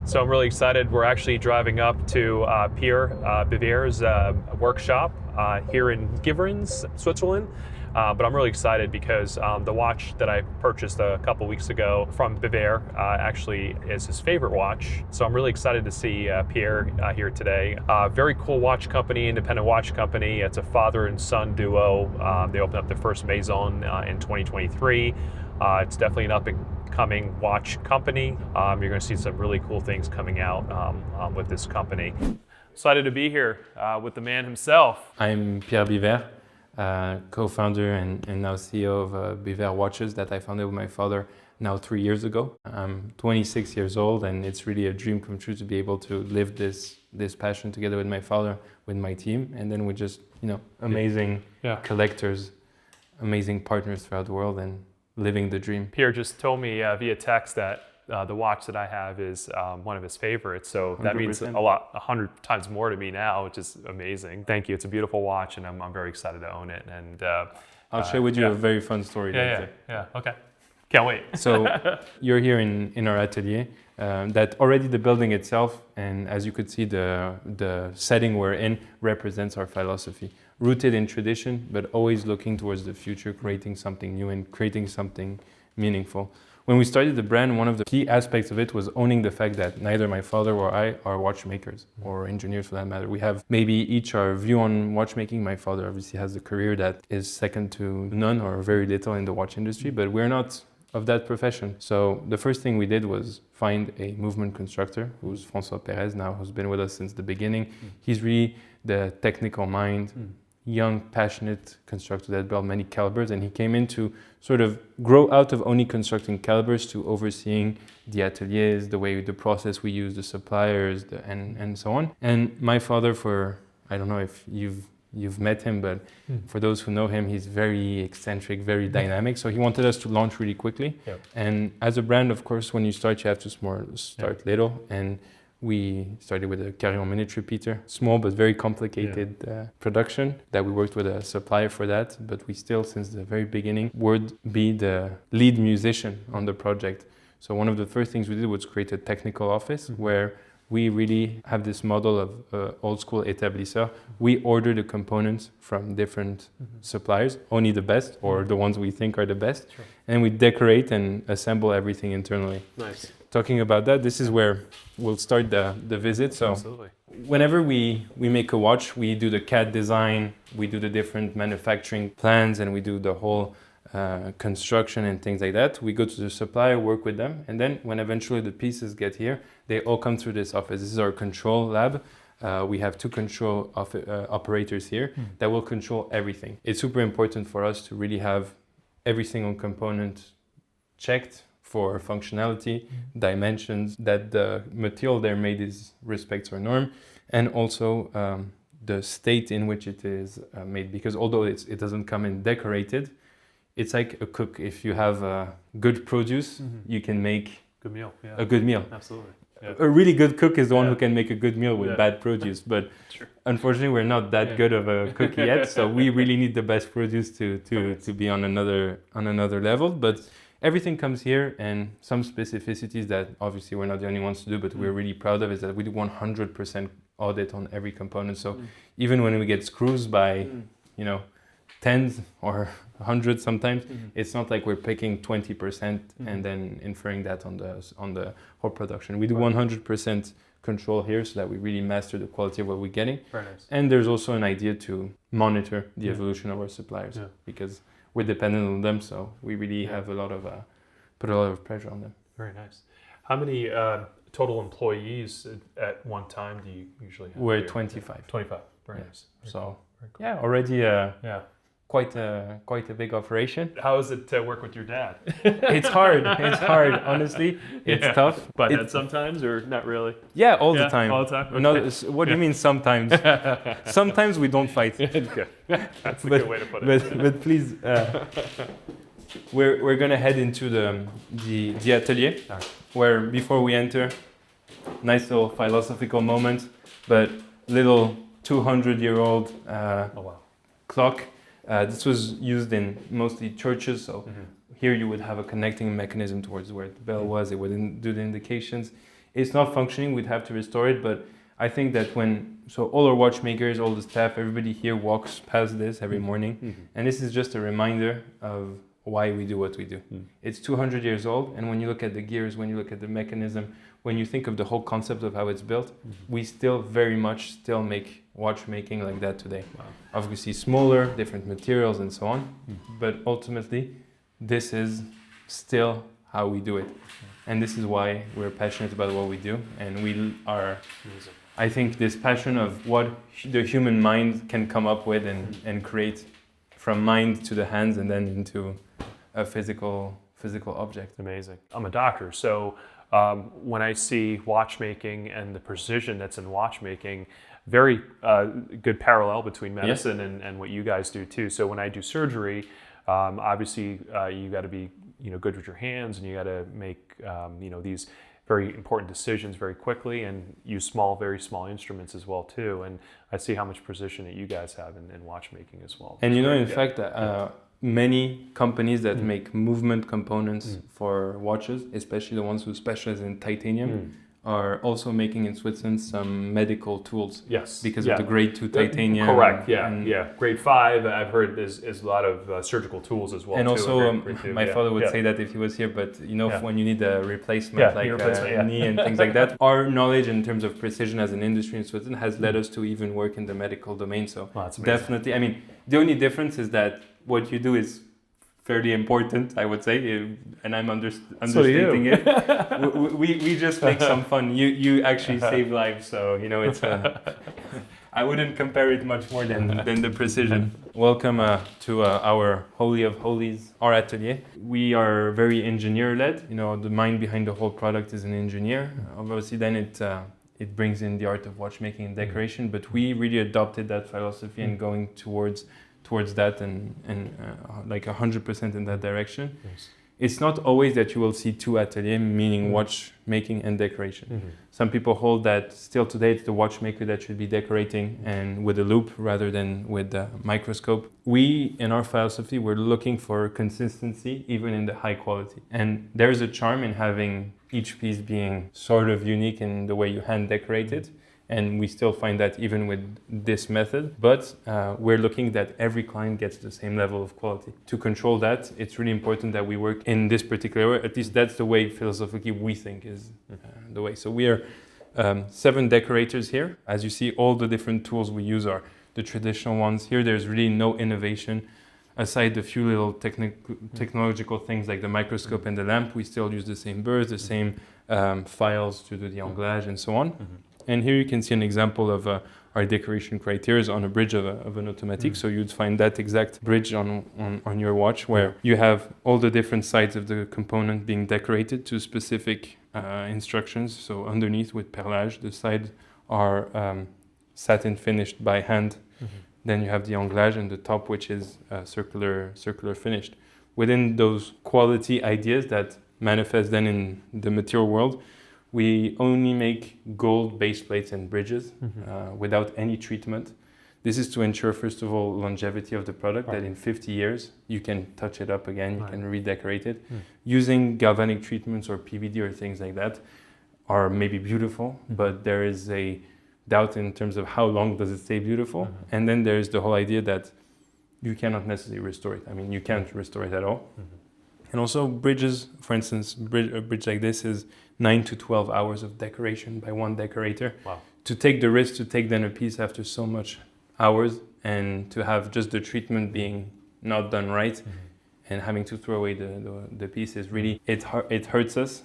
So I'm really excited. We're actually driving up to Pierre Biver's workshop here in Givrins, Switzerland. But I'm really excited because the watch that I purchased a couple weeks ago from Biver actually is his favorite watch. So I'm really excited to see Pierre here today. Very cool watch company, independent watch company. It's a father and son duo. They opened up their first maison in 2023. It's definitely an up-and-coming watch company. You're going to see some really cool things coming out with this company. Excited to be here with the man himself. I'm Pierre Biver, co-founder and now CEO of Biver Watches that I founded with my father now 3 years ago. I'm 26 years old, and it's really a dream come true to be able to live this passion together with my father, with my team, and then with just amazing collectors, amazing partners throughout the world, and living the dream. Pierre just told me via text that the watch that I have is one of his favorites, so that 100%. means 100 times more to me now, which is amazing. Thank you. It's a beautiful watch, and I'm very excited to own it. And I'll share with you a very fun story. Yeah. Okay. Can't wait. So you're here in our atelier. That already the building itself, and as you could see, the setting we're in represents our philosophy. Rooted in tradition, but always looking towards the future, creating something new and creating something meaningful. When we started the brand, one of the key aspects of it was owning the fact that neither my father or I are watchmakers or engineers for that matter. We have maybe each our view on watchmaking. My father obviously has a career that is second to none or very little in the watch industry, but we're not of that profession. So the first thing we did was find a movement constructor, who's François Perez now, who's been with us since the beginning. He's really the technical mind, young, passionate constructor that built many calibers, and he came in to sort of grow out of only constructing calibers to overseeing the ateliers, the process we use, the suppliers, and so on. And my father, I don't know if you've met him, but for those who know him, he's very eccentric, very dynamic. So he wanted us to launch really quickly. Yep. And as a brand, of course, when you start, you have to start little. And we started with a Carillon minute repeater, small but very complicated production that we worked with a supplier for that. But we still, since the very beginning, would be the lead musician on the project. So one of the first things we did was create a technical office where we really have this model of old school établisseur. We order the components from different suppliers, only the best or the ones we think are the best. Sure. And we decorate and assemble everything internally. Nice. Talking about that, this is where we'll start the visit. So Absolutely. whenever we make a watch, we do the CAD design, we do the different manufacturing plans, and we do the whole construction and things like that. We go to the supplier, work with them, and then when eventually the pieces get here, they all come through this office. This is our control lab. We have two control operators here that will control everything. It's super important for us to really have every single component checked for functionality, dimensions, that the material they're made respects our norm, and also the state in which it is made. Because although it doesn't come in decorated, it's like a cook. If you have good produce, you can make Good meal. Yeah. a good meal. Absolutely. Yeah. A really good cook is the one who can make a good meal with bad produce. But Sure. unfortunately, we're not that good of a cook yet. So we really need the best produce to be on another level. But everything comes here, and some specificities that obviously we're not the only ones to do, but we're really proud of is that we do 100% audit on every component. So even when we get screws by, tens or hundreds sometimes, it's not like we're picking 20% and then inferring that on the whole production. We do 100% control here so that we really master the quality of what we're getting. Very nice. And there's also an idea to monitor the evolution of our suppliers because we're dependent on them, so we really have put a lot of pressure on them. Very nice. How many total employees at one time do you usually have? We're here? 25. 25. Very nice. Very So cool. Very cool. already quite a big operation. How is it to work with your dad? It's hard. Honestly, it's tough. But sometimes, or not really? Yeah, all the time. All the time? Okay. No, what do you mean sometimes? Sometimes we don't fight. Okay. That's a good way to put it. But please, we're gonna head into the atelier, where before we enter, nice little philosophical moment, but little 200-year-old clock. This was used in mostly churches, so here you would have a connecting mechanism towards where the bell was. It would do the indications. it's not functioning, we'd have to restore it. But I think that all our watchmakers, all the staff, everybody here walks past this every morning. And this is just a reminder of why we do what we do. It's 200 years old, and when you look at the gears, when you look at the mechanism, when you think of the whole concept of how it's built, we still very much still make watchmaking like that today. Wow. Obviously smaller, different materials and so on, but ultimately this is still how we do it. And this is why we're passionate about what we do, and we are, I think, this passion of what the human mind can come up with and create from mind to the hands and then into a physical object. Amazing. I'm a doctor, so when I see watchmaking and the precision that's in watchmaking, very good parallel between medicine and what you guys do too. So when I do surgery, obviously you got to be good with your hands, and you got to make these very important decisions very quickly, and use very small instruments as well too. And I see how much precision that you guys have in watchmaking as well. And in fact, many companies that make movement components for watches, especially the ones who specialize in titanium, are also making in Switzerland some medical tools. Yes. Because of the grade 2 titanium. Correct, Grade 5, I've heard, is a lot of surgical tools as well. And too, also, my father would say that if he was here, but when you need a replacement, knee and things like that, our knowledge in terms of precision as an industry in Switzerland has led us to even work in the medical domain. So definitely, I mean, the only difference is that what you do is fairly important, I would say, and I'm understating it. We just make some fun. You actually save lives, so it's. I wouldn't compare it much more than the precision. Welcome to our Holy of Holies, our atelier. We are very engineer-led. The mind behind the whole product is an engineer. Obviously, then it brings in the art of watchmaking and decoration. But we really adopted that philosophy and going towards that and like 100% in that direction. Yes. It's not always that you will see two ateliers, meaning watchmaking and decoration. Some people hold that still today it's the watchmaker that should be decorating and with a loupe rather than with a microscope. We, in our philosophy, we're looking for consistency even in the high quality. And there's a charm in having each piece being sort of unique in the way you hand decorate it. And we still find that even with this method, but we're looking that every client gets the same level of quality. To control that, it's really important that we work in this particular way. At least that's the way philosophically we think is the way. So we are 7 decorators here. As you see, all the different tools we use are the traditional ones. Here there's really no innovation. Aside the few little technological things like the microscope and the lamp, we still use the same burrs, the same files to do the anglage and so on. And here you can see an example of our decoration criteria on a bridge of an automatic. So you'd find that exact bridge on your watch where you have all the different sides of the component being decorated to specific instructions. So underneath with perlage, the sides are satin finished by hand. Then you have the anglage and the top, which is circular finished. Within those quality ideas that manifest then in the material world, we only make gold base plates and bridges without any treatment. This is to ensure, first of all, longevity of the product, that in 50 years you can touch it up again, you can redecorate it. Using galvanic treatments or PVD or things like that are maybe beautiful, but there is a doubt in terms of how long does it stay beautiful. And then there's the whole idea that you cannot necessarily restore it. I mean, you can't restore it at all. And also bridges, for instance, a bridge like this is 9 to 12 hours of decoration by one decorator. Wow. To take the risk to take then a piece after so much hours and to have just the treatment being not done right and having to throw away the piece is really, it hurts us.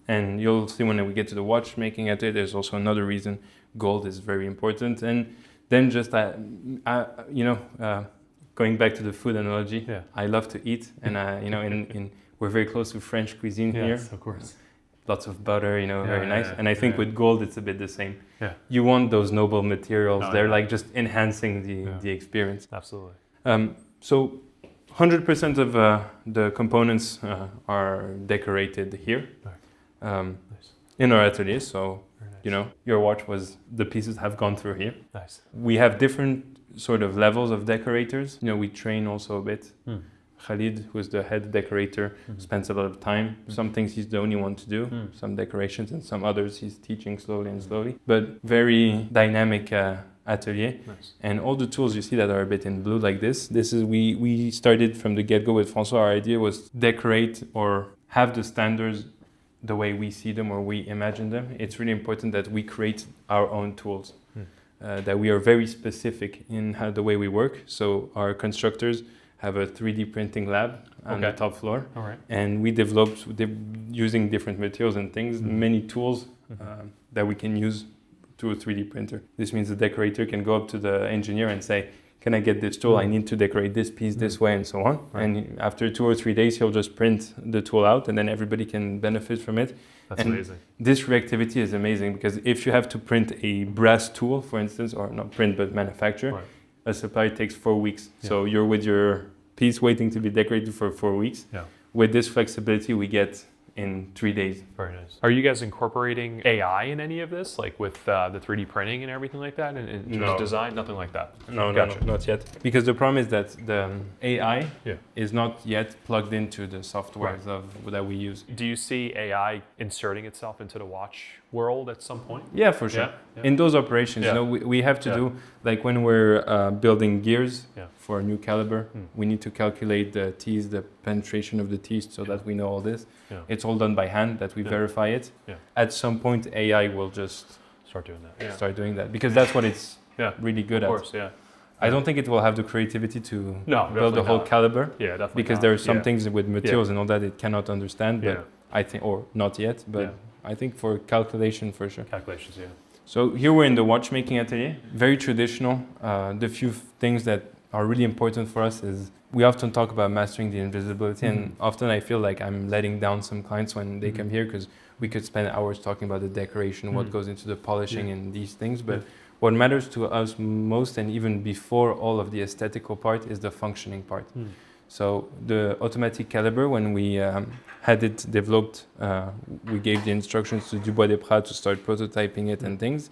And you'll see when we get to the watchmaking at it, there's also another reason gold is very important. And then just, going back to the food analogy, I love to eat, and we're very close to French cuisine here. Yes, of course. Lots of butter, very nice. And I think with gold, it's a bit the same. You want those noble materials. They're like just enhancing the experience. Absolutely. So 100% of the components are decorated here in our atelier. So, your watch the pieces have gone through here. Nice. We have different sort of levels of decorators. We train also a bit. Khalid, who's the head decorator, spends a lot of time. Some things he's the only one to do, some decorations, and some others he's teaching slowly and slowly. But very dynamic atelier. Nice. And all the tools you see that are a bit in blue like this is we started from the get-go with François. Our idea was decorate or have the standards the way we see them or we imagine them. It's really important that we create our own tools, that we are very specific in the way we work. So our constructors have a 3D printing lab on the top floor. All right. And we developed, using different materials and things, many tools that we can use through a 3D printer. This means the decorator can go up to the engineer and say, can I get this tool? I need to decorate this piece this way and so on. Right. And after 2 or 3 days, he'll just print the tool out and then everybody can benefit from it. That's and amazing. This reactivity is amazing because if you have to print a brass tool, for instance, or not print but manufacture, a supplier takes 4 weeks. Yeah. So you're with your piece waiting to be decorated for 4 weeks. Yeah. With this flexibility, we get in 3 days. Very nice. Are you guys incorporating AI in any of this, like with the 3D printing and everything like that, and no. design? Nothing like that? No, gotcha. No, not yet. Because the problem is that the AI is not yet plugged into the softwares that we use. Do you see AI inserting itself into the watch world at some point? Yeah, for sure. Yeah. In those operations, you know, we have to do, like when we're building gears for a new caliber, we need to calculate the teeth, the penetration of the teeth, so that we know all this. Yeah. It's all done by hand, that we verify it. Yeah. At some point, AI will just start doing that. Yeah. Start doing that because that's what it's really good at. Of course, yeah. I don't think it will have the creativity to build the whole caliber. Yeah, definitely. Because there are some things with materials and all that it cannot understand. But I think, or not yet, but I think for calculation for sure. Calculations, yeah. So here we're in the watchmaking atelier, very traditional. The few things that are really important for us is we often talk about mastering the invisibility, and often I feel like I'm letting down some clients when they come here because we could spend hours talking about the decoration, what goes into the polishing and these things. But what matters to us most, and even before all of the aesthetical part, is the functioning part. So the automatic caliber, when we had it developed, we gave the instructions to Dubois des Prats to start prototyping it and things.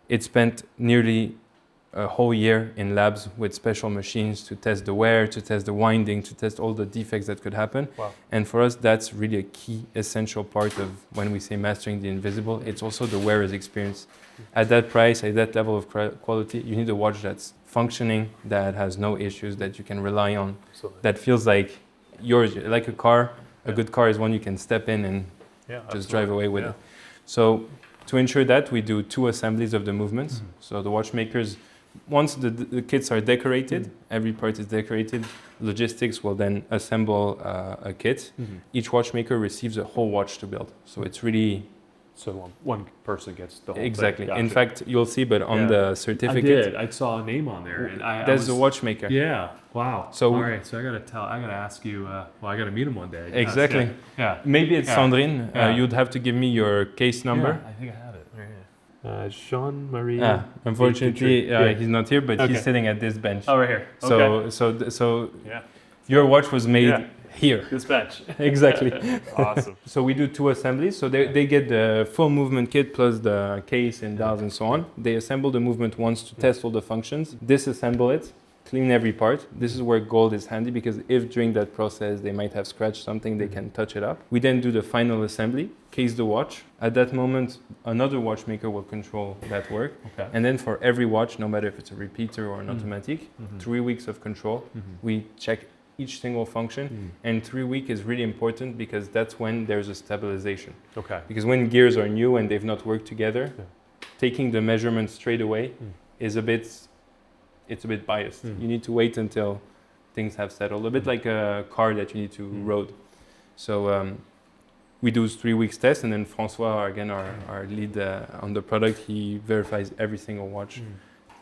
It spent nearly a whole year in labs with special machines to test the wear, to test the winding, to test all the defects that could happen. Wow. And for us, that's really a key, essential part of when we say mastering the invisible. It's also the wearer's experience. At that price, at that level of quality, you need a watch that's functioning, that has no issues, that you can rely on, that feels like yours, like a car. A good car is one you can step in and just drive away with it. So to ensure that, we do 2 assemblies of the movements. So the watchmakers, once the kits are decorated, every part is decorated, logistics will then assemble a kit. Each watchmaker receives a whole watch to build. So it's really... So one person gets the whole exactly. thing. Gotcha. In fact, you'll see, but on the certificate... I saw a name on there. And that's the watchmaker. Yeah. Wow. So all right. So I gotta ask you. I gotta meet him one day. Exactly. Yeah. Maybe it's Sandrine. You'd have to give me your case number. Yeah, I think I have it right here. Jean-Marie. Unfortunately, he's not here, but he's sitting at this bench. Oh, right here. So your watch was made here. This bench. Exactly. Awesome. So we do 2 assemblies. So they get the full movement kit plus the case and dials and so on. They assemble the movement once to test all the functions, disassemble it, clean every part. This is where gold is handy because if during that process they might have scratched something, they can touch it up. We then do the final assembly, case the watch. At that moment, another watchmaker will control that work. Okay. And then for every watch, no matter if it's a repeater or an automatic, 3 weeks of control, we check each single function. And 3 weeks is really important because that's when there's a stabilization. Okay. Because when gears are new and they've not worked together, taking the measurement straight away is a bit biased. You need to wait until things have settled, a bit like a car that you need to road. So we do 3 weeks test, and then François, again, our lead on the product, he verifies every single watch,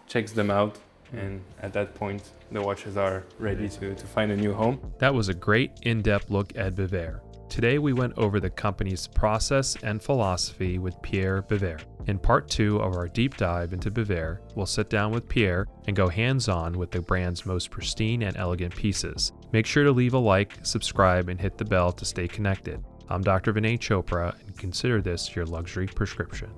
checks them out, and at that point, the watches are ready to find a new home. That was a great in-depth look at Biver. Today, we went over the company's process and philosophy with Pierre Biver. In part 2 of our deep dive into Biver, we'll sit down with Pierre and go hands-on with the brand's most pristine and elegant pieces. Make sure to leave a like, subscribe, and hit the bell to stay connected. I'm Dr. Vinay Chopra, and consider this your luxury prescription.